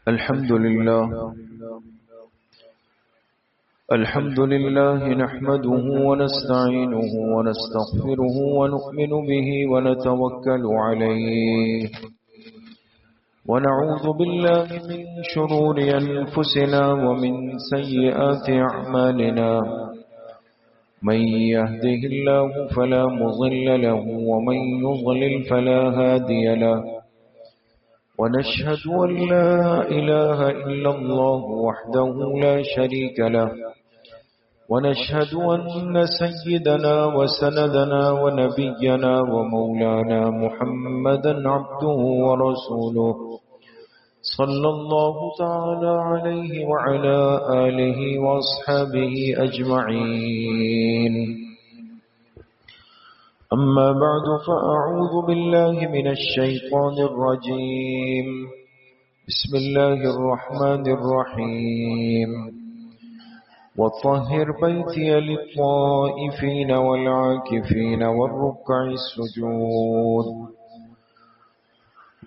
الحمد لله نحمده ونستعينه ونستغفره ونؤمن به ونتوكل عليه ونعوذ بالله من شرور أنفسنا ومن سيئات أعمالنا من يهده الله فلا مضل له ومن يضلل فلا هادي له ونشهد أن لا إله إلا الله وحده لا شريك له ونشهد أن سيدنا وسندنا ونبينا ومولانا محمدا عبده ورسوله صلى الله تعالى عليه وعلى آله وأصحابه أجمعين أما بعد فأعوذ بالله من الشيطان الرجيم بسم الله الرحمن الرحيم وطهر بيتي للطائفين والعاكفين والركع السجود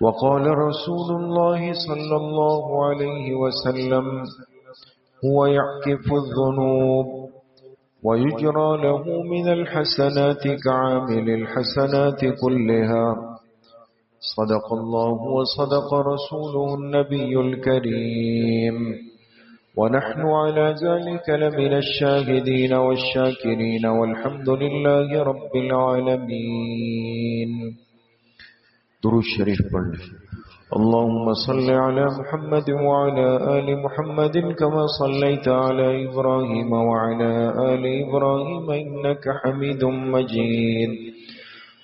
وقال رسول الله صلى الله عليه وسلم هو يعكف الذنوب ويجرى له من الحسنات كعامل الحسنات كلها صدق الله وصدق رسوله النبي الكريم ونحن على ذلك لمن الشاهدين والشاكرين والحمد لله رب العالمين. درود شریف پڑھ اللهم صل على محمد وعلى آل محمد كما صليت على إبراهيم وعلى آل إبراهيم إنك حميد مجيد.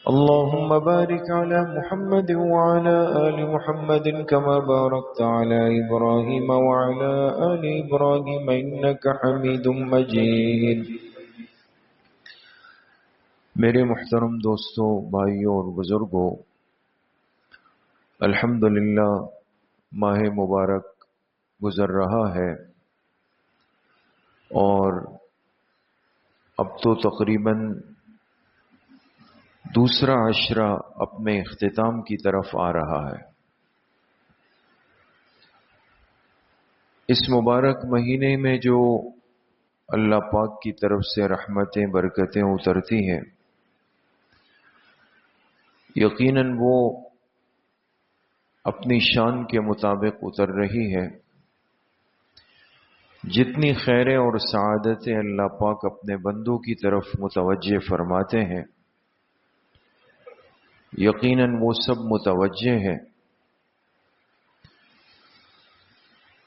اللهم بارك على محمد وعلى آل محمد كما باركت على إبراهيم وعلى آل إبراهيم إنك حميد مجيد. میرے محترم دوستوں، بھائیوں اور بزرگوں، الحمدللہ ماہ مبارک گزر رہا ہے اور اب تو تقریباً دوسرا عشرہ اپنے اختتام کی طرف آ رہا ہے. اس مبارک مہینے میں جو اللہ پاک کی طرف سے رحمتیں برکتیں اترتی ہیں، یقیناً وہ اپنی شان کے مطابق اتر رہی ہے. جتنی خیریں اور سعادتیں اللہ پاک اپنے بندوں کی طرف متوجہ فرماتے ہیں، یقیناً وہ سب متوجہ ہے.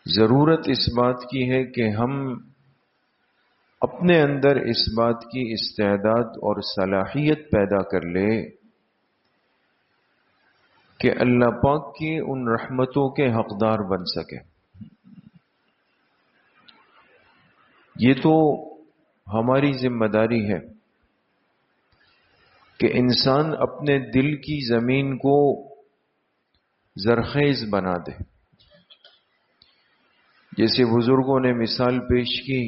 ضرورت اس بات کی ہے کہ ہم اپنے اندر اس بات کی استعداد اور صلاحیت پیدا کر لیں کہ اللہ پاک کی ان رحمتوں کے حقدار بن سکے. یہ تو ہماری ذمہ داری ہے کہ انسان اپنے دل کی زمین کو زرخیز بنا دے. جیسے بزرگوں نے مثال پیش کی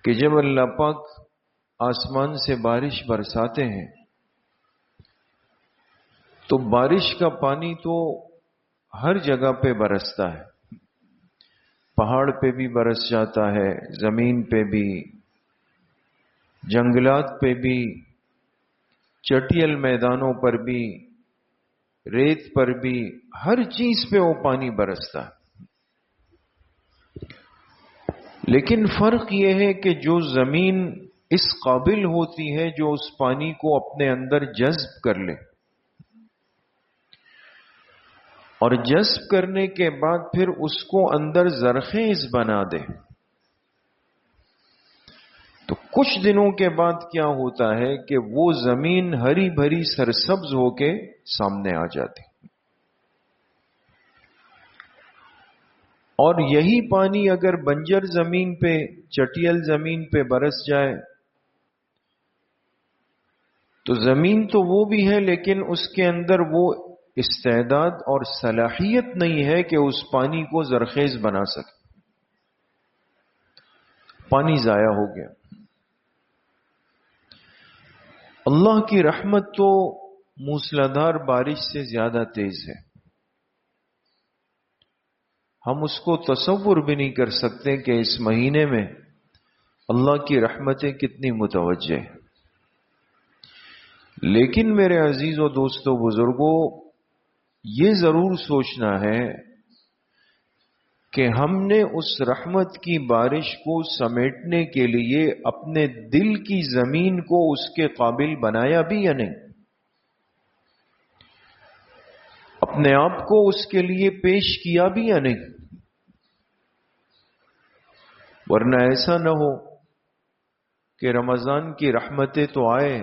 کہ جب اللہ پاک آسمان سے بارش برساتے ہیں تو بارش کا پانی تو ہر جگہ پہ برستا ہے، پہاڑ پہ بھی برس جاتا ہے، زمین پہ بھی، جنگلات پہ بھی، چٹیل میدانوں پر بھی، ریت پر بھی، ہر چیز پہ وہ پانی برستا ہے. لیکن فرق یہ ہے کہ جو زمین اس قابل ہوتی ہے جو اس پانی کو اپنے اندر جذب کر لے، اور جذب کرنے کے بعد پھر اس کو اندر زرخیز بنا دے، تو کچھ دنوں کے بعد کیا ہوتا ہے کہ وہ زمین ہری بھری سرسبز ہو کے سامنے آ جاتی. اور یہی پانی اگر بنجر زمین پہ، چٹیل زمین پہ برس جائے تو زمین تو وہ بھی ہے لیکن اس کے اندر وہ استعداد اور صلاحیت نہیں ہے کہ اس پانی کو زرخیز بنا سکے. پانی ضائع ہو گیا. اللہ کی رحمت تو موسلادھار بارش سے زیادہ تیز ہے. ہم اس کو تصور بھی نہیں کر سکتے کہ اس مہینے میں اللہ کی رحمتیں کتنی متوجہ ہیں۔ لیکن میرے عزیز و دوستو بزرگوں، یہ ضرور سوچنا ہے کہ ہم نے اس رحمت کی بارش کو سمیٹنے کے لیے اپنے دل کی زمین کو اس کے قابل بنایا بھی یا نہیں، اپنے آپ کو اس کے لیے پیش کیا بھی یا نہیں۔ ورنہ ایسا نہ ہو کہ رمضان کی رحمتیں تو آئے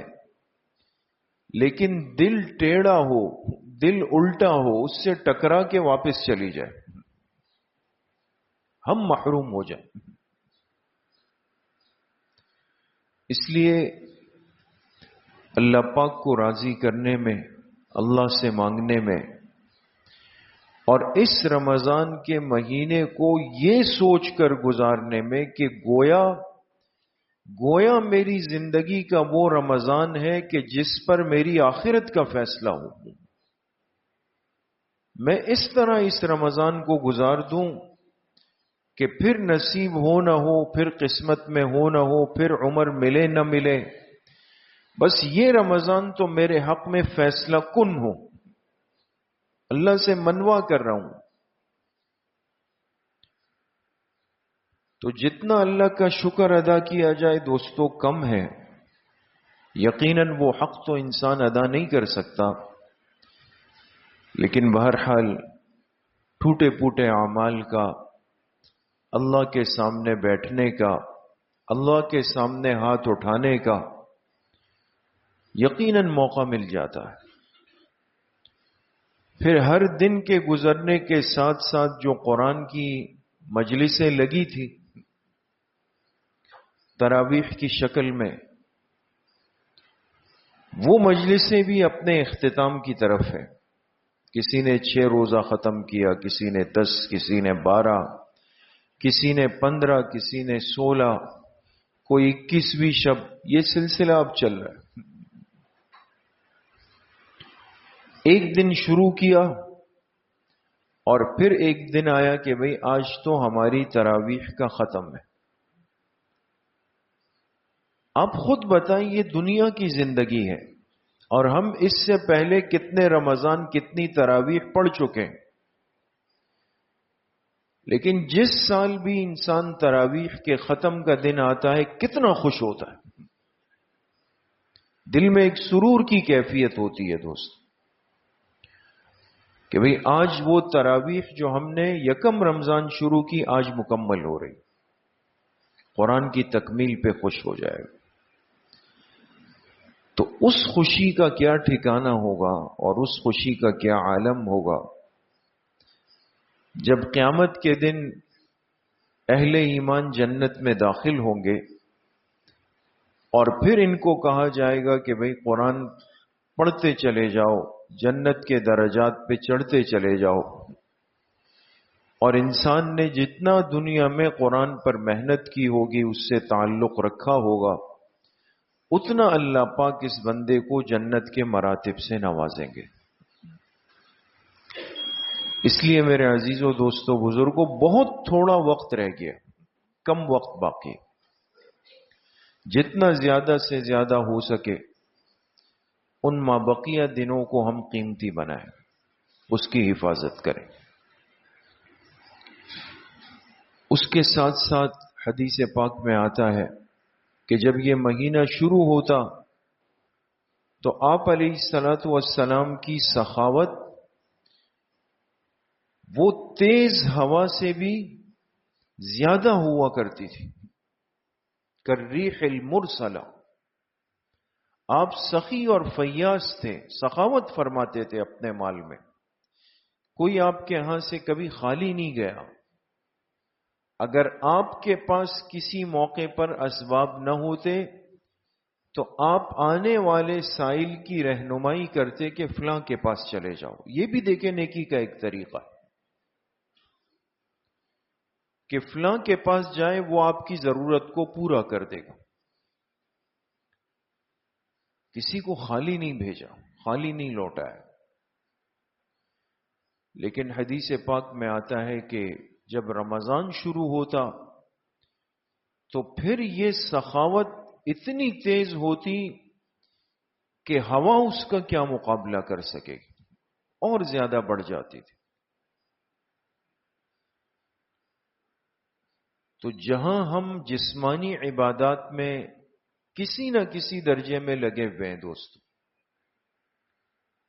لیکن دل ٹیڑھا ہو، دل الٹا ہو، اس سے ٹکرا کے واپس چلی جائے، ہم محروم ہو جائیں۔ اس لیے اللہ پاک کو راضی کرنے میں، اللہ سے مانگنے میں، اور اس رمضان کے مہینے کو یہ سوچ کر گزارنے میں کہ گویا میری زندگی کا وہ رمضان ہے کہ جس پر میری آخرت کا فیصلہ ہو، میں اس طرح اس رمضان کو گزار دوں کہ پھر نصیب ہو نہ ہو، پھر قسمت میں ہو نہ ہو، پھر عمر ملے نہ ملے، بس یہ رمضان تو میرے حق میں فیصلہ کن ہو، اللہ سے منوا کر رہا ہوں۔ تو جتنا اللہ کا شکر ادا کیا جائے دوستو کم ہے، یقیناً وہ حق تو انسان ادا نہیں کر سکتا، لیکن بہرحال ٹوٹے پوٹے اعمال کا، اللہ کے سامنے بیٹھنے کا، اللہ کے سامنے ہاتھ اٹھانے کا یقیناً موقع مل جاتا ہے۔ پھر ہر دن کے گزرنے کے ساتھ ساتھ جو قرآن کی مجلسیں لگی تھی تراویح کی شکل میں، وہ مجلسیں بھی اپنے اختتام کی طرف ہے۔ کسی نے 6 روزہ ختم کیا، کسی نے 10، کسی نے 12، کسی نے 15، کسی نے 16، کوئی 21ویں شب، یہ سلسلہ اب چل رہا ہے۔ ایک دن شروع کیا اور پھر ایک دن آیا کہ بھئی آج تو ہماری تراویح کا ختم ہے۔ آپ خود بتائیں، یہ دنیا کی زندگی ہے اور ہم اس سے پہلے کتنے رمضان، کتنی تراویح پڑھ چکے ہیں، لیکن جس سال بھی انسان تراویح کے ختم کا دن آتا ہے کتنا خوش ہوتا ہے، دل میں ایک سرور کی کیفیت ہوتی ہے دوست، کہ بھئی آج وہ تراویح جو ہم نے یکم رمضان شروع کی آج مکمل ہو رہی، قرآن کی تکمیل پہ خوش ہو جائے گا۔ تو اس خوشی کا کیا ٹھکانہ ہوگا اور اس خوشی کا کیا عالم ہوگا جب قیامت کے دن اہل ایمان جنت میں داخل ہوں گے اور پھر ان کو کہا جائے گا کہ بھئی قرآن پڑھتے چلے جاؤ، جنت کے درجات پہ چڑھتے چلے جاؤ، اور انسان نے جتنا دنیا میں قرآن پر محنت کی ہوگی، اس سے تعلق رکھا ہوگا، اتنا اللہ پاک اس بندے کو جنت کے مراتب سے نوازیں گے۔ اس لیے میرے عزیزوں، دوستوں، بزرگوں، بہت تھوڑا وقت رہ گیا، کم وقت باقی، جتنا زیادہ سے زیادہ ہو سکے ان مابقیہ دنوں کو ہم قیمتی بنائیں، اس کی حفاظت کریں۔ اس کے ساتھ ساتھ حدیث پاک میں آتا ہے کہ جب یہ مہینہ شروع ہوتا تو آپ علیہ الصلوۃ والسلام کی سخاوت وہ تیز ہوا سے بھی زیادہ ہوا کرتی تھی، کالریح المرسلہ۔ آپ سخی اور فیاض تھے، سخاوت فرماتے تھے اپنے مال میں، کوئی آپ کے ہاں سے کبھی خالی نہیں گیا۔ اگر آپ کے پاس کسی موقع پر اسباب نہ ہوتے تو آپ آنے والے سائل کی رہنمائی کرتے کہ فلاں کے پاس چلے جاؤ۔ یہ بھی دیکھیں نیکی کا ایک طریقہ ہے کہ فلاں کے پاس جائے، وہ آپ کی ضرورت کو پورا کر دے گا۔ کسی کو خالی نہیں بھیجا، خالی نہیں لوٹایا۔ لیکن حدیث پاک میں آتا ہے کہ جب رمضان شروع ہوتا تو پھر یہ سخاوت اتنی تیز ہوتی کہ ہوا اس کا کیا مقابلہ کر سکے گی، اور زیادہ بڑھ جاتی تھی۔ تو جہاں ہم جسمانی عبادات میں کسی نہ کسی درجے میں لگے ہوئے ہیں دوستو،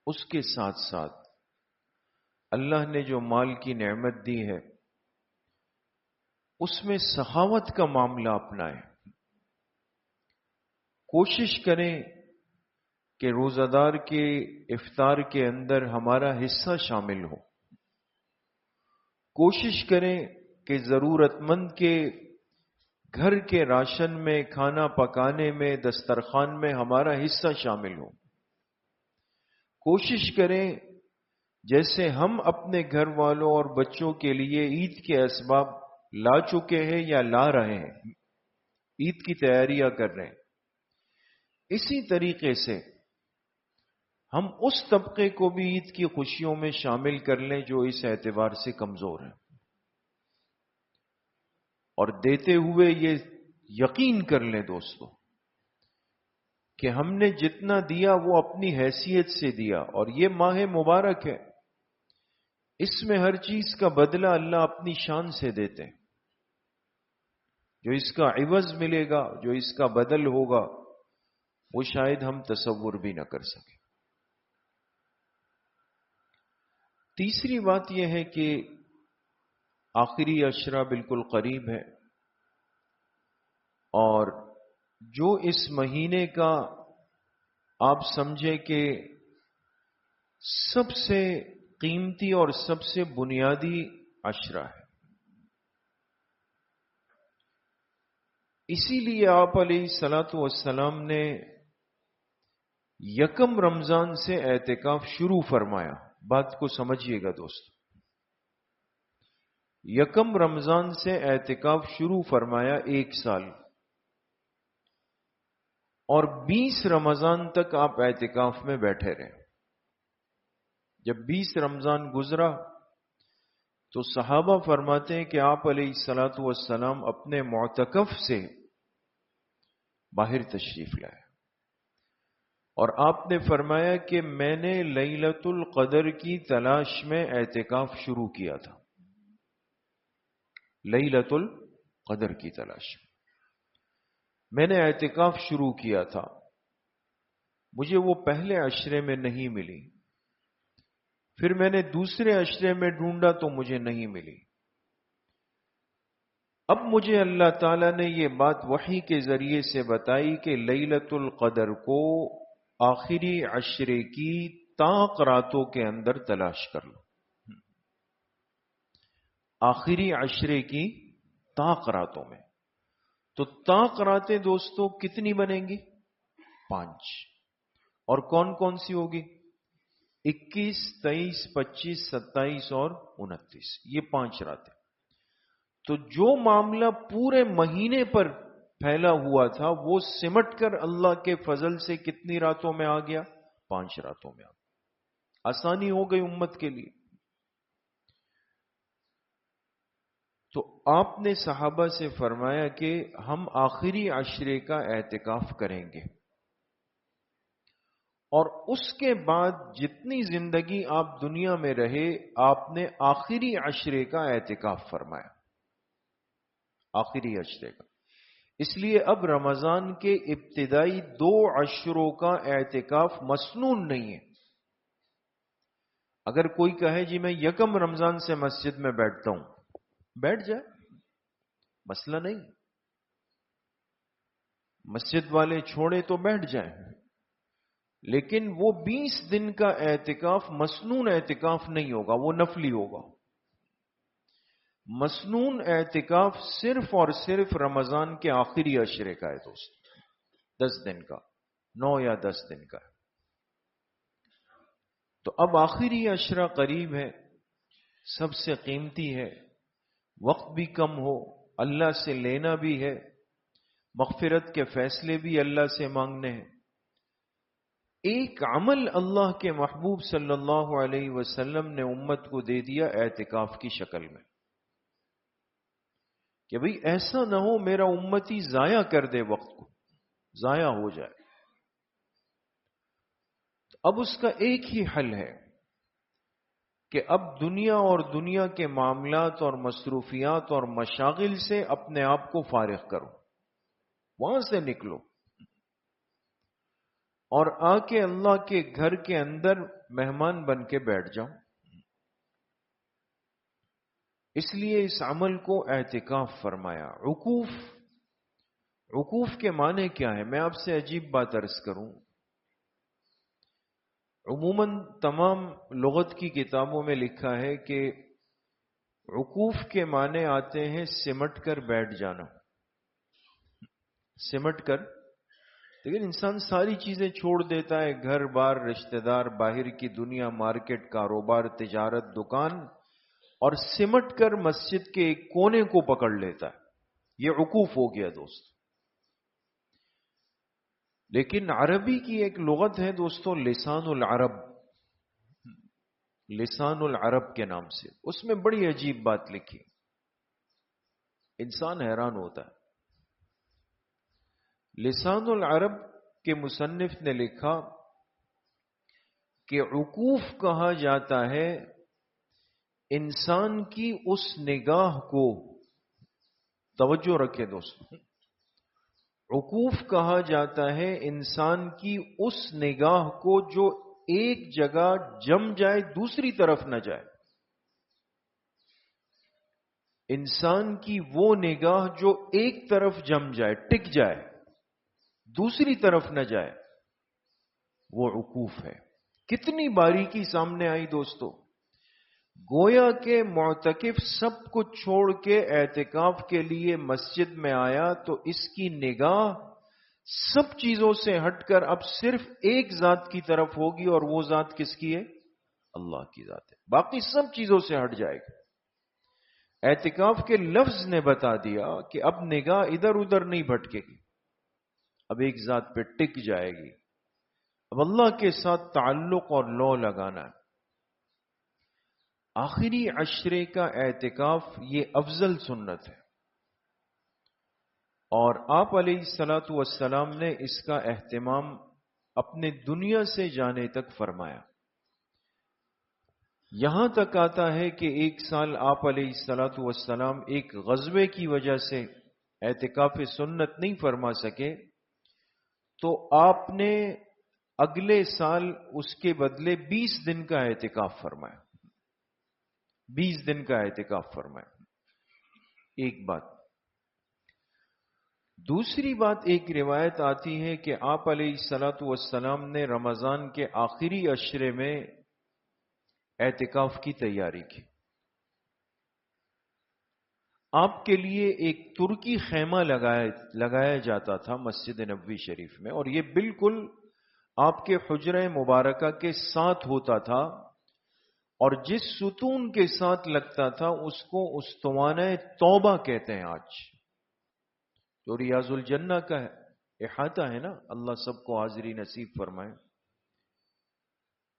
اس کے ساتھ ساتھ اللہ نے جو مال کی نعمت دی ہے اس میں سخاوت کا معاملہ اپنائیں۔ کوشش کریں کہ روزہ دار کے افطار کے اندر ہمارا حصہ شامل ہو۔ کوشش کریں کہ ضرورت مند کے گھر کے راشن میں، کھانا پکانے میں، دسترخوان میں ہمارا حصہ شامل ہو۔ کوشش کریں جیسے ہم اپنے گھر والوں اور بچوں کے لیے عید کے اسباب لا چکے ہیں یا لا رہے ہیں، عید کی تیاریاں کر رہے ہیں، اسی طریقے سے ہم اس طبقے کو بھی عید کی خوشیوں میں شامل کر لیں جو اس اعتبار سے کمزور ہیں، اور دیتے ہوئے یہ یقین کر لیں دوستو کہ ہم نے جتنا دیا وہ اپنی حیثیت سے دیا، اور یہ ماہ مبارک ہے، اس میں ہر چیز کا بدلہ اللہ اپنی شان سے دیتے ہیں۔ جو اس کا عوض ملے گا، جو اس کا بدل ہوگا، وہ شاید ہم تصور بھی نہ کر سکیں۔ تیسری بات یہ ہے کہ آخری عشرہ بالکل قریب ہے، اور جو اس مہینے کا آپ سمجھے کہ سب سے قیمتی اور سب سے بنیادی عشرہ ہے، اسی لیے آپ علیہ الصلوۃ والسلام نے یکم رمضان سے اعتکاف شروع فرمایا۔ بات کو سمجھیے گا دوست، یکم رمضان سے اعتکاف شروع فرمایا، 1 سال، اور 20 رمضان تک آپ اعتکاف میں بیٹھے رہے۔ جب 20 رمضان گزرا تو صحابہ فرماتے ہیں کہ آپ علیہ الصلوۃ والسلام اپنے معتکف سے باہر تشریف لائے، اور آپ نے فرمایا کہ میں نے لیلۃ القدر کی تلاش میں اعتکاف شروع کیا تھا۔ لیلۃ القدر کی تلاش میں نے اعتکاف شروع کیا تھا، مجھے وہ پہلے عشرے میں نہیں ملی، پھر میں نے دوسرے عشرے میں ڈھونڈا تو مجھے نہیں ملی، اب مجھے اللہ تعالیٰ نے یہ بات وحی کے ذریعے سے بتائی کہ لیلۃ القدر کو آخری عشرے کی طاق راتوں کے اندر تلاش کر لو۔ آخری عشرے کی طاق راتوں میں، تو طاق راتیں دوستو کتنی بنیں گی؟ 5، اور کون کون سی ہوگی؟ 21، 23، 25، 27 اور 29، یہ 5 راتیں۔ تو جو معاملہ پورے مہینے پر پھیلا ہوا تھا وہ سمٹ کر اللہ کے فضل سے کتنی راتوں میں آ گیا؟ 5 راتوں میں آ گیا۔ آسانی ہو گئی امت کے لیے۔ تو آپ نے صحابہ سے فرمایا کہ ہم آخری عشرے کا اعتکاف کریں گے، اور اس کے بعد جتنی زندگی آپ دنیا میں رہے آپ نے آخری عشرے کا اعتکاف فرمایا، آخری عشرے کا۔ اس لیے اب رمضان کے ابتدائی 2 عشروں کا اعتکاف مسنون نہیں ہے۔ اگر کوئی کہے جی میں یکم رمضان سے مسجد میں بیٹھتا ہوں، بیٹھ جائے، مسئلہ نہیں، مسجد والے چھوڑے تو بیٹھ جائیں، لیکن وہ 20 دن کا اعتکاف مسنون اعتکاف نہیں ہوگا، وہ نفلی ہوگا۔ مسنون اعتکاف صرف اور صرف رمضان کے آخری عشرے کا ہے دوست، 10 دن کا، 9 یا 10 دن کا ہے۔ تو اب آخری عشرہ قریب ہے، سب سے قیمتی ہے، وقت بھی کم ہو، اللہ سے لینا بھی ہے، مغفرت کے فیصلے بھی اللہ سے مانگنے ہیں۔ ایک عمل اللہ کے محبوب صلی اللہ علیہ وسلم نے امت کو دے دیا اعتکاف کی شکل میں، کہ بھئی ایسا نہ ہو میرا امتی ضائع کر دے وقت کو، ضائع ہو جائے. اب اس کا ایک ہی حل ہے کہ اب دنیا اور دنیا کے معاملات اور مصروفیات اور مشاغل سے اپنے آپ کو فارغ کرو، وہاں سے نکلو اور آ کے اللہ کے گھر کے اندر مہمان بن کے بیٹھ جاؤ. اس لیے اس عمل کو اعتکاف فرمایا. عکوف کے معنی کیا ہے؟ میں آپ سے عجیب بات عرض کروں. عموماً تمام لغت کی کتابوں میں لکھا ہے کہ عکوف کے معنی آتے ہیں سمٹ کر بیٹھ جانا، سمٹ کر. لیکن انسان ساری چیزیں چھوڑ دیتا ہے، گھر بار، رشتہ دار، باہر کی دنیا، مارکیٹ، کاروبار، تجارت، دکان، اور سمٹ کر مسجد کے ایک کونے کو پکڑ لیتا ہے. یہ عکوف ہو گیا دوست. لیکن عربی کی ایک لغت ہے دوستو، لسان العرب، لسان العرب کے نام سے. اس میں بڑی عجیب بات لکھی، انسان حیران ہوتا ہے. لسان العرب کے مصنف نے لکھا کہ عکوف کہا جاتا ہے انسان کی اس نگاہ کو، توجہ رکھے دوستو، عکوف کہا جاتا ہے انسان کی اس نگاہ کو جو ایک جگہ جم جائے دوسری طرف نہ جائے. انسان کی وہ نگاہ جو ایک طرف جم جائے، ٹک جائے، دوسری طرف نہ جائے، وہ عکوف ہے. کتنی باریکی سامنے آئی دوستو. گویا کہ معتکف سب کچھ چھوڑ کے اعتکاف کے لیے مسجد میں آیا تو اس کی نگاہ سب چیزوں سے ہٹ کر اب صرف ایک ذات کی طرف ہوگی، اور وہ ذات کس کی ہے؟ اللہ کی ذات ہے. باقی سب چیزوں سے ہٹ جائے گا. اعتکاف کے لفظ نے بتا دیا کہ اب نگاہ ادھر ادھر نہیں بھٹکے گی، اب ایک ذات پہ ٹک جائے گی. اب اللہ کے ساتھ تعلق اور لو لگانا ہے. آخری عشرے کا اعتکاف یہ افضل سنت ہے، اور آپ علیہ الصلوۃ والسلام نے اس کا اہتمام اپنے دنیا سے جانے تک فرمایا. یہاں تک آتا ہے کہ ایک سال آپ علیہ الصلوۃ والسلام ایک غزوے کی وجہ سے اعتکاف سنت نہیں فرما سکے، تو آپ نے اگلے سال اس کے بدلے 20 دن کا اعتکاف فرمایا. 20 دن کا اعتکاف فرمایا. ایک بات. دوسری بات، ایک روایت آتی ہے کہ آپ علیہ الصلوۃ والسلام نے رمضان کے آخری عشرے میں اعتکاف کی تیاری کی. آپ کے لیے ایک ترکی خیمہ لگایا جاتا تھا مسجد نبوی شریف میں، اور یہ بالکل آپ کے حجرہ مبارکہ کے ساتھ ہوتا تھا، اور جس ستون کے ساتھ لگتا تھا اس کو استوانہ توبہ کہتے ہیں. آج جو ریاض الجنہ کا احاطہ ہے نا، اللہ سب کو حاضری نصیب فرمائے.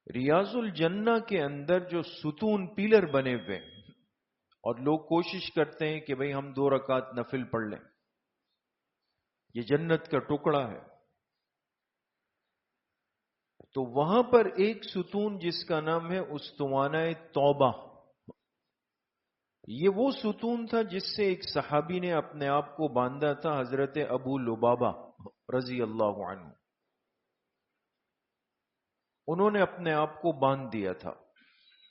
ریاض الجنہ کے اندر جو ستون پیلر بنے ہوئے، اور لوگ کوشش کرتے ہیں کہ بھئی ہم 2 رکعت نفل پڑھ لیں، یہ جنت کا ٹکڑا ہے. تو وہاں پر ایک ستون جس کا نام ہے استوانہ توبہ، یہ وہ ستون تھا جس سے ایک صحابی نے اپنے آپ کو باندھا تھا، حضرت ابو لبابہ رضی اللہ عنہ. انہوں نے اپنے آپ کو باندھ دیا تھا.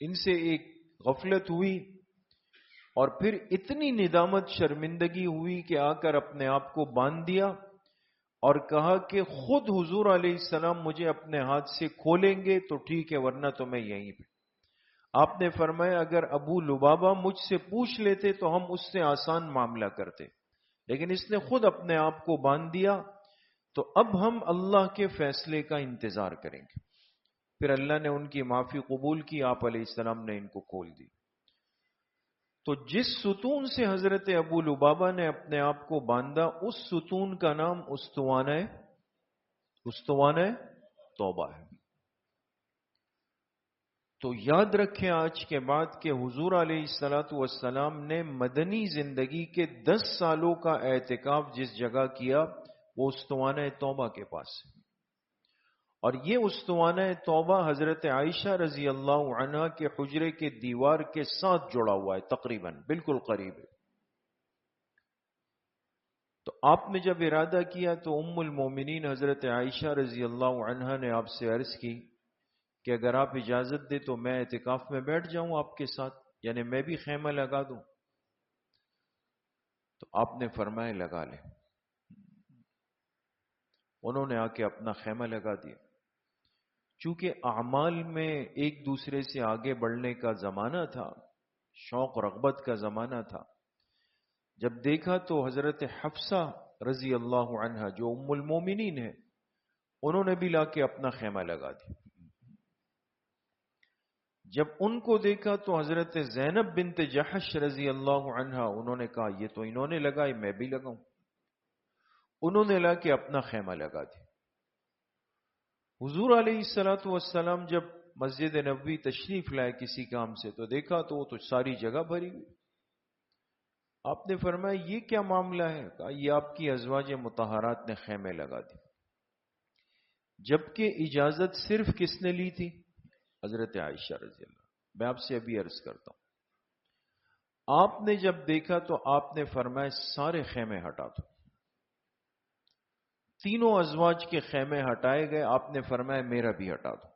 ان سے ایک غفلت ہوئی اور پھر اتنی ندامت، شرمندگی ہوئی کہ آ کر اپنے آپ کو باندھ دیا اور کہا کہ خود حضور علیہ السلام مجھے اپنے ہاتھ سے کھولیں گے تو ٹھیک ہے، ورنہ تو میں یہیں پہ. آپ نے فرمایا اگر ابو لبابہ مجھ سے پوچھ لیتے تو ہم اس سے آسان معاملہ کرتے، لیکن اس نے خود اپنے آپ کو باندھ دیا، تو اب ہم اللہ کے فیصلے کا انتظار کریں گے. پھر اللہ نے ان کی معافی قبول کی، آپ علیہ السلام نے ان کو کھول دی. تو جس ستون سے حضرت ابو لبابہ نے اپنے آپ کو باندھا، اس ستون کا نام استوانہ توبہ ہے. تو یاد رکھیں آج کے بعد کہ حضور علیہ الصلوۃ والسلام نے مدنی زندگی کے 10 سالوں کا اعتکاف جس جگہ کیا وہ استوانہ توبہ کے پاس ہے، اور یہ استوانہ توبہ حضرت عائشہ رضی اللہ عنہا کے حجرے کے دیوار کے ساتھ جڑا ہوا ہے، تقریباً بالکل قریب ہے۔ تو آپ نے جب ارادہ کیا تو ام المومنین حضرت عائشہ رضی اللہ عنہا نے آپ سے عرض کی کہ اگر آپ اجازت دیں تو میں اعتکاف میں بیٹھ جاؤں آپ کے ساتھ، یعنی میں بھی خیمہ لگا دوں۔ تو آپ نے فرمایا لگا لیں۔ انہوں نے آ کے اپنا خیمہ لگا دیا۔ چونکہ اعمال میں ایک دوسرے سے آگے بڑھنے کا زمانہ تھا، شوق رغبت کا زمانہ تھا، جب دیکھا تو حضرت حفصہ رضی اللہ عنہا جو ام المومنین ہے، انہوں نے بھی لا کے اپنا خیمہ لگا دیا۔ جب ان کو دیکھا تو حضرت زینب بنت جحش رضی اللہ عنہا انہوں نے کہا یہ تو انہوں نے لگائی، میں بھی لگاؤں۔ انہوں نے لا کے اپنا خیمہ لگا دیا۔ حضور علیہ الصلوۃ والسلام جب مسجد نبوی تشریف لائے کسی کام سے تو دیکھا تو وہ تو ساری جگہ بھری ہوئی۔ آپ نے فرمایا یہ کیا معاملہ ہے؟ کہا یہ آپ کی ازواج مطہرات نے خیمے لگا دی، جبکہ اجازت صرف کس نے لی تھی؟ حضرت عائشہ رضی اللہ۔ میں آپ سے ابھی عرض کرتا ہوں، آپ نے جب دیکھا تو آپ نے فرمایا سارے خیمے ہٹا دو۔ تینوں ازواج کے خیمے ہٹائے گئے، آپ نے فرمایا میرا بھی ہٹا دو۔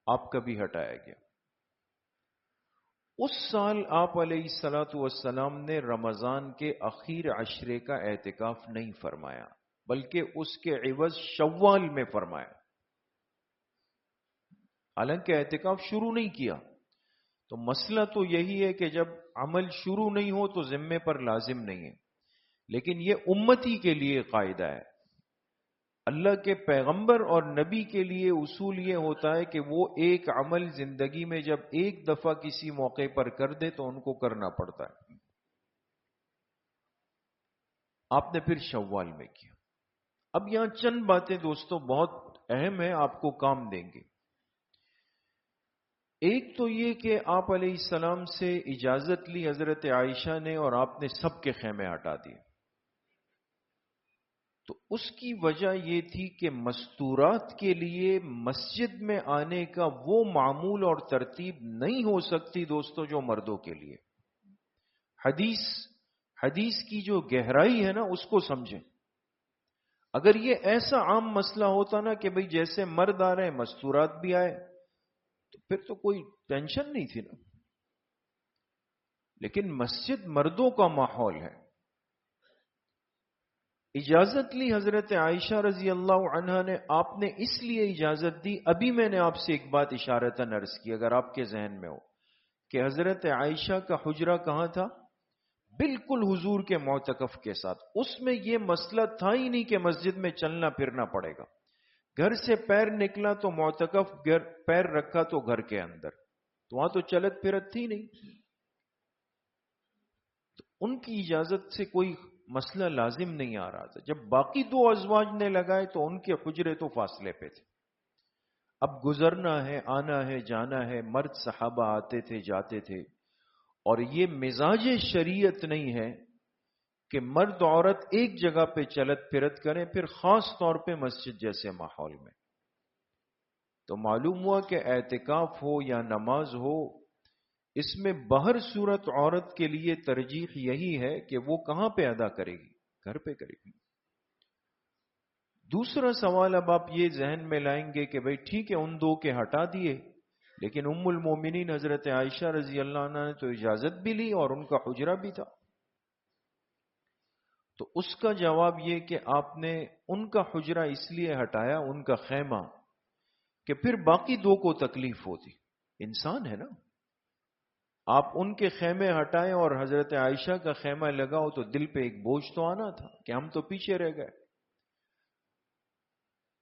آپ کا بھی ہٹایا گیا۔ اس سال آپ علیہ الصلوۃ والسلام نے رمضان کے اخیر عشرے کا اعتکاف نہیں فرمایا، بلکہ اس کے عوض شوال میں فرمایا۔ حالانکہ اعتکاف شروع نہیں کیا، تو مسئلہ تو یہی ہے کہ جب عمل شروع نہیں ہو تو ذمے پر لازم نہیں ہے، لیکن یہ امتی کے لیے قاعدہ ہے۔ اللہ کے پیغمبر اور نبی کے لیے اصول یہ ہوتا ہے کہ وہ ایک عمل زندگی میں جب ایک دفعہ کسی موقع پر کر دے تو ان کو کرنا پڑتا ہے۔ آپ نے پھر شوال میں کیا۔ اب یہاں چند باتیں دوستوں بہت اہم ہیں، آپ کو کام دیں گے۔ ایک تو یہ کہ آپ علیہ السلام سے اجازت لی حضرت عائشہ نے اور آپ نے سب کے خیمے ہٹا دیے۔ تو اس کی وجہ یہ تھی کہ مستورات کے لیے مسجد میں آنے کا وہ معمول اور ترتیب نہیں ہو سکتی دوستو جو مردوں کے لیے۔ حدیث کی جو گہرائی ہے نا اس کو سمجھیں۔ اگر یہ ایسا عام مسئلہ ہوتا نا کہ بھئی جیسے مرد آ رہے ہیں مستورات بھی آئے تو پھر تو کوئی ٹینشن نہیں تھی نا، لیکن مسجد مردوں کا ماحول ہے۔ اجازت لی حضرت عائشہ رضی اللہ عنہا نے، آپ نے اس لیے اجازت دی، ابھی میں نے آپ سے ایک بات اشارتاً عرض کی اگر آپ کے ذہن میں ہو، کہ حضرت عائشہ کا حجرہ کہاں تھا؟ بالکل حضور کے معتکف کے ساتھ۔ اس میں یہ مسئلہ تھا ہی نہیں کہ مسجد میں چلنا پھرنا پڑے گا، گھر سے پیر نکلا تو معتکف، پیر رکھا تو گھر کے اندر، تو وہاں تو چلت پھرت تھی نہیں، تو ان کی اجازت سے کوئی مسئلہ لازم نہیں آ رہا تھا۔ جب باقی دو ازواج نے لگائے تو ان کے حجرے تو فاصلے پہ تھے، اب گزرنا ہے، آنا ہے، جانا ہے، مرد صحابہ آتے تھے جاتے تھے، اور یہ مزاج شریعت نہیں ہے کہ مرد عورت ایک جگہ پہ چلت پھرت کریں، پھر خاص طور پہ مسجد جیسے ماحول میں۔ تو معلوم ہوا کہ اعتکاف ہو یا نماز ہو، اس میں بہر صورت عورت کے لیے ترجیح یہی ہے کہ وہ کہاں پہ ادا کرے گی؟ گھر پہ کرے گی۔ دوسرا سوال اب آپ یہ ذہن میں لائیں گے کہ بھئی ٹھیک ہے ان دو کے ہٹا دیے، لیکن ام المومنین حضرت عائشہ رضی اللہ عنہ نے تو اجازت بھی لی اور ان کا حجرہ بھی تھا۔ تو اس کا جواب یہ کہ آپ نے ان کا حجرہ اس لیے ہٹایا، ان کا خیمہ، کہ پھر باقی دو کو تکلیف ہوتی۔ انسان ہے نا، آپ ان کے خیمے ہٹائیں اور حضرت عائشہ کا خیمہ لگاؤ تو دل پہ ایک بوجھ تو آنا تھا کہ ہم تو پیچھے رہ گئے۔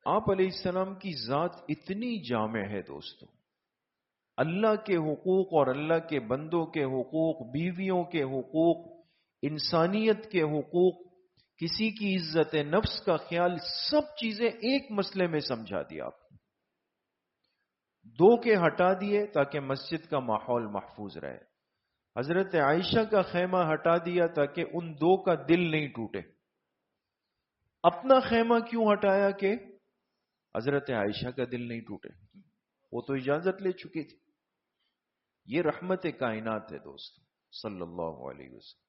آپ علیہ السلام کی ذات اتنی جامع ہے دوستو، اللہ کے حقوق اور اللہ کے بندوں کے حقوق، بیویوں کے حقوق، انسانیت کے حقوق، کسی کی عزت نفس کا خیال، سب چیزیں ایک مسئلے میں سمجھا دیا آپ۔ دو کے ہٹا دیے تاکہ مسجد کا ماحول محفوظ رہے. حضرت عائشہ کا خیمہ ہٹا دیا تاکہ ان دو کا دل نہیں ٹوٹے. اپنا خیمہ کیوں ہٹایا کہ حضرت عائشہ کا دل نہیں ٹوٹے؟ وہ تو اجازت لے چکی تھی. یہ رحمت کائنات ہے دوستو صلی اللہ علیہ وسلم.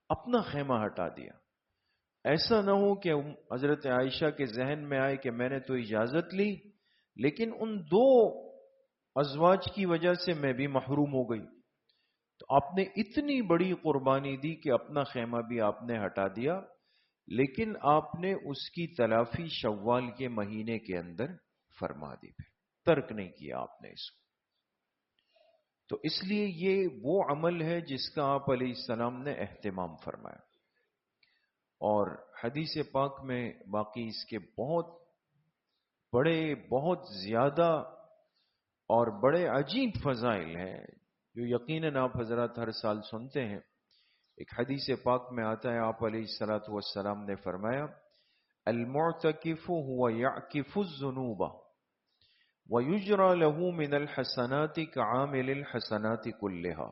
اپنا خیمہ ہٹا دیا. ایسا نہ ہو کہ حضرت عائشہ کے ذہن میں آئے کہ میں نے تو اجازت لی لیکن ان دو ازواج کی وجہ سے میں بھی محروم ہو گئی. تو آپ نے اتنی بڑی قربانی دی کہ اپنا خیمہ بھی آپ نے ہٹا دیا، لیکن آپ نے اس کی تلافی شوال کے مہینے کے اندر فرما دی. ترک نہیں کیا آپ نے اس کو. تو اس لیے یہ وہ عمل ہے جس کا آپ علیہ السلام نے اہتمام فرمایا. اور حدیث پاک میں باقی اس کے بہت بڑے، بہت زیادہ اور بڑے عجیب فضائل ہیں جو یقیناً آپ حضرات ہر سال سنتے ہیں. ایک حدیث پاک میں آتا ہے آپ علیہ الصلوۃ والسلام نے فرمایا المعتکف هو یعکف الذنوب ویجرى له من الحسنات كعامل الحسنات كلها.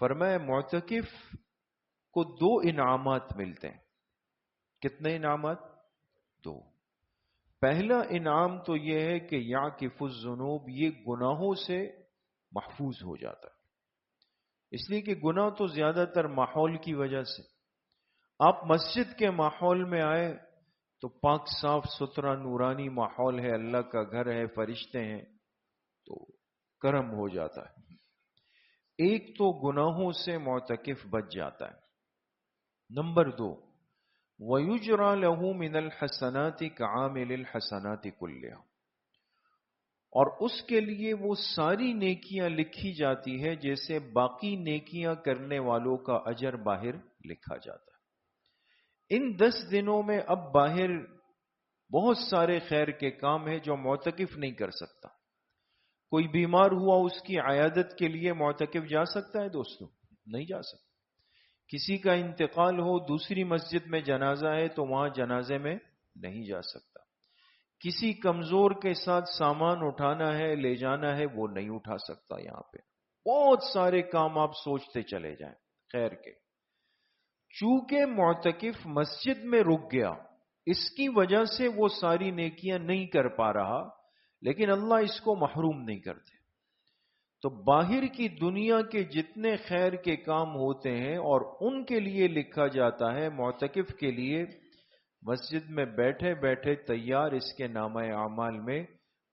فرمایا معتکف کو دو انعامات ملتے ہیں. کتنے انعامات؟ دو. پہلا انعام تو یہ ہے کہ یعکف الذنوب، یہ گناہوں سے محفوظ ہو جاتا ہے. اس لیے کہ گناہ تو زیادہ تر ماحول کی وجہ سے. آپ مسجد کے ماحول میں آئے تو پاک صاف ستھرا نورانی ماحول ہے، اللہ کا گھر ہے، فرشتے ہیں، تو کرم ہو جاتا ہے. ایک تو گناہوں سے معتکف بچ جاتا ہے. نمبر دو وَيُجْرَى لَهُ مِنَ الْحَسَنَاتِ كَعَامِلِ الْحَسَنَاتِ كُلِّهَا، اور اس کے لیے وہ ساری نیکیاں لکھی جاتی ہے جیسے باقی نیکیاں کرنے والوں کا اجر باہر لکھا جاتا ہے. ان 10 دنوں میں اب باہر بہت سارے خیر کے کام ہیں جو معتکف نہیں کر سکتا. کوئی بیمار ہوا اس کی عیادت کے لیے معتکف جا سکتا ہے دوستو؟ نہیں جا سکتا. کسی کا انتقال ہو، دوسری مسجد میں جنازہ ہے تو وہاں جنازے میں نہیں جا سکتا. کسی کمزور کے ساتھ سامان اٹھانا ہے، لے جانا ہے، وہ نہیں اٹھا سکتا. یہاں پہ بہت سارے کام آپ سوچتے چلے جائیں خیر کے. چونکہ معتکف مسجد میں رک گیا، اس کی وجہ سے وہ ساری نیکیاں نہیں کر پا رہا، لیکن اللہ اس کو محروم نہیں کرتے. تو باہر کی دنیا کے جتنے خیر کے کام ہوتے ہیں اور ان کے لیے لکھا جاتا ہے، معتکف کے لیے مسجد میں بیٹھے بیٹھے تیار اس کے نامہ اعمال میں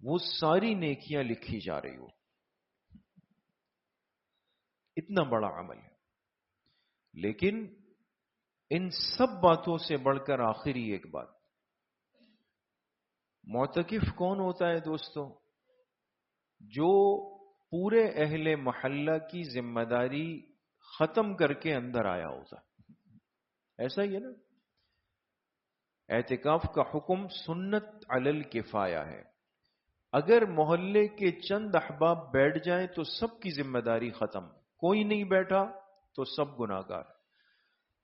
وہ ساری نیکیاں لکھی جا رہی ہو. اتنا بڑا عمل ہے. لیکن ان سب باتوں سے بڑھ کر آخری ایک بات، معتکف کون ہوتا ہے دوستو؟ جو پورے اہل محلہ کی ذمہ داری ختم کر کے اندر آیا ہوتا. ایسا ہی ہے نا. اعتکاف کا حکم سنت علی الکفایہ ہے. اگر محلے کے چند احباب بیٹھ جائیں تو سب کی ذمہ داری ختم. کوئی نہیں بیٹھا تو سب گناہگار.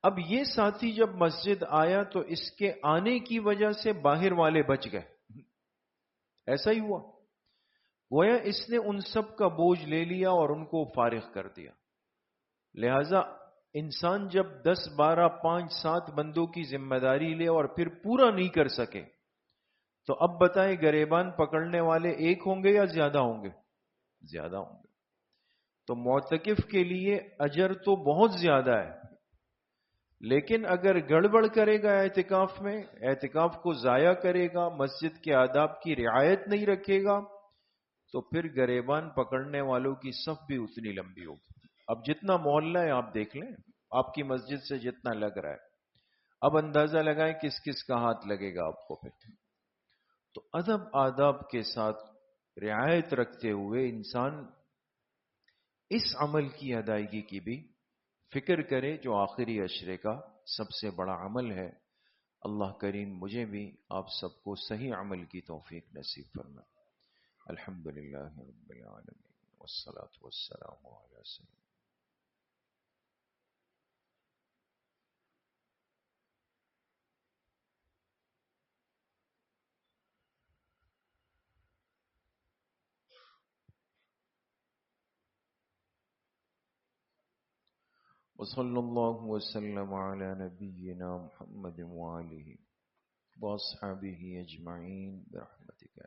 اب یہ ساتھی جب مسجد آیا تو اس کے آنے کی وجہ سے باہر والے بچ گئے. ایسا ہی ہوا. گویا اس نے ان سب کا بوجھ لے لیا اور ان کو فارغ کر دیا. لہذا انسان جب 10 12 5 7 بندوں کی ذمہ داری لے اور پھر پورا نہیں کر سکے تو اب بتائیں گریبان پکڑنے والے ایک ہوں گے یا زیادہ ہوں گے؟ زیادہ ہوں گے. تو معتکف کے لیے اجر تو بہت زیادہ ہے، لیکن اگر گڑبڑ کرے گا اعتکاف میں، اعتکاف کو ضائع کرے گا، مسجد کے آداب کی رعایت نہیں رکھے گا، تو پھر گریبان پکڑنے والوں کی صف بھی اتنی لمبی ہوگی. اب جتنا محلہ ہے آپ دیکھ لیں، آپ کی مسجد سے جتنا لگ رہا ہے، اب اندازہ لگائیں کس کس کا ہاتھ لگے گا آپ کو پھر. تو ادب آداب کے ساتھ رعایت رکھتے ہوئے انسان اس عمل کی ادائیگی کی بھی فکر کرے جو آخری عشرے کا سب سے بڑا عمل ہے. اللہ کریم مجھے بھی آپ سب کو صحیح عمل کی توفیق نصیب فرمائے. الحمدللہ رب العالمین والصلاة والسلام علی سیدنا وصلی اللہ وسلم علی نبینا محمد وآلہ واصحابہ اجمعین برحمتک.